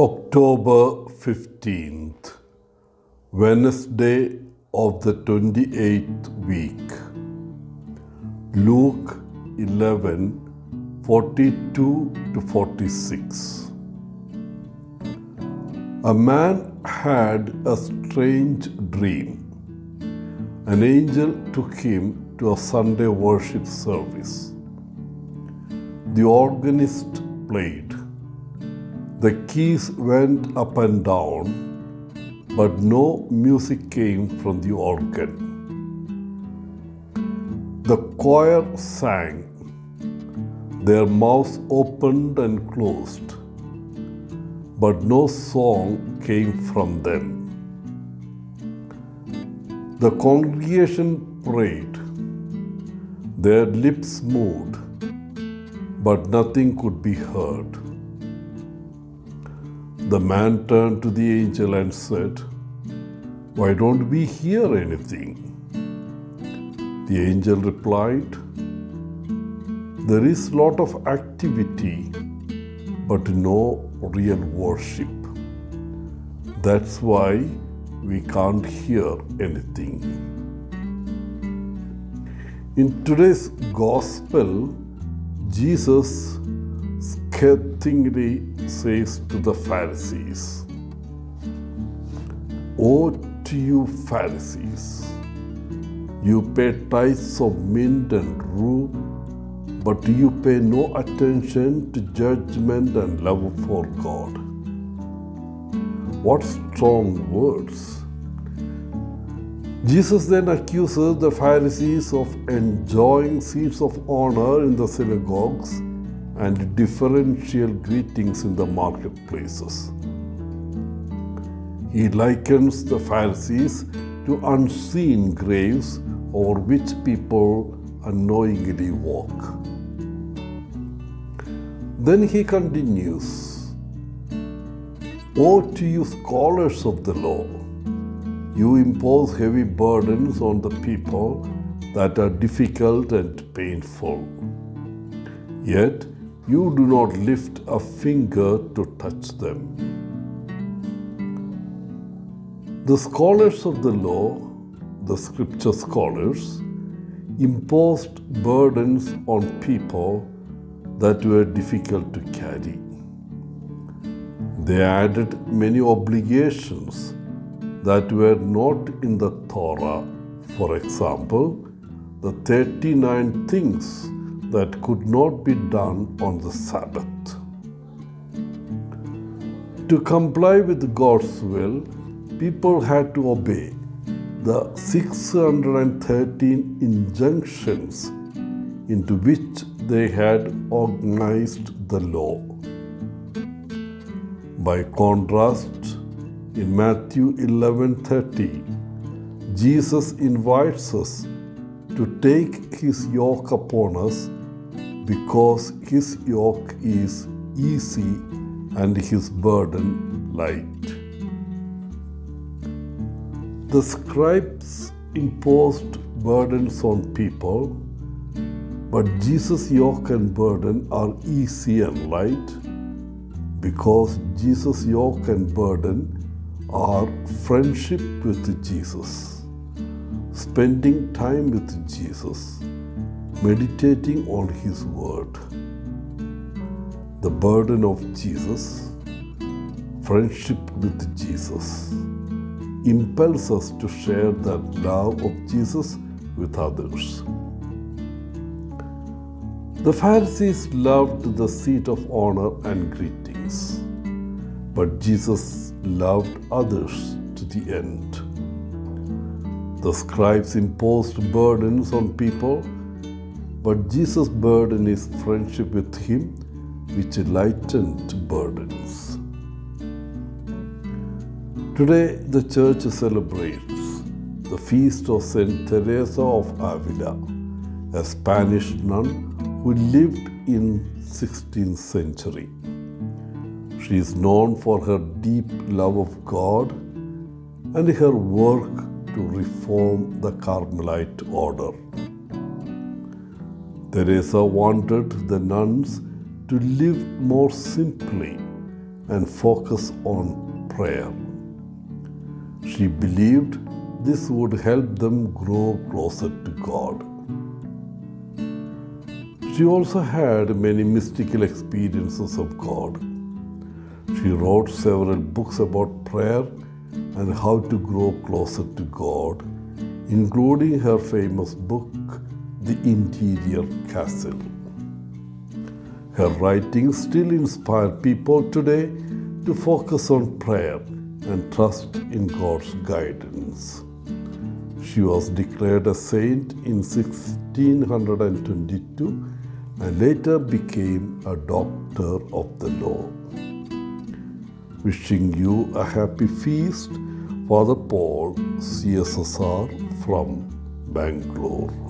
October 15th, Wednesday of the 28th week. Luke 11:42 to 46. A man had a strange dream. An angel took him to a Sunday worship service. The organist played. The keys went up and down, but no music came from the organ. The choir sang. Their mouths opened and closed, but no song came from them. The congregation prayed. Their lips moved, but nothing could be heard. The man turned to the angel and said, "Why don't we hear anything?" The angel replied, "There is a lot of activity, but no real worship. That's why we can't hear anything." In today's gospel, Jesus scathingly says to the Pharisees, "Woe to you, Pharisees! You pay tithes of mint and rue, but you pay no attention to judgment and love for God." What strong words! Jesus then accuses the Pharisees of enjoying seats of honor in the synagogues and differential greetings in the marketplaces. He likens the Pharisees to unseen graves over which people unknowingly walk. Then he continues, "Woe to you, scholars of the law! You impose heavy burdens on the people that are difficult and painful. Yet you do not lift a finger to touch them." The scholars of the law, the scripture scholars, imposed burdens on people that were difficult to carry. They added many obligations that were not in the Torah. For example, the 39 things that could not be done on the Sabbath. To comply with God's will, people had to obey the 613 injunctions into which they had organized the law. By contrast, in Matthew 11:30, Jesus invites us to take his yoke upon us because his yoke is easy and his burden light. The scribes imposed burdens on people, but Jesus' yoke and burden are easy and light because Jesus' yoke and burden are friendship with Jesus, spending time with Jesus, meditating on his word. The burden of Jesus, friendship with Jesus, impels us to share that love of Jesus with others. The Pharisees loved the seat of honor and greetings, but Jesus loved others to the end. The scribes imposed burdens on people, but Jesus' burden is friendship with him, which lightened burdens. Today, the church celebrates the feast of Saint Teresa of Avila, a Spanish nun who lived in 16th century. She is known for her deep love of God and her work to reform the Carmelite order. Teresa wanted the nuns to live more simply and focus on prayer. She believed this would help them grow closer to God. She also had many mystical experiences of God. She wrote several books about prayer and how to grow closer to God, including her famous book, The Interior Castle. Her writings still inspire people today to focus on prayer and trust in God's guidance. She was declared a saint in 1622 and later became a doctor of the law. Wishing you a happy feast, Father Paul, CSSR from Bangalore.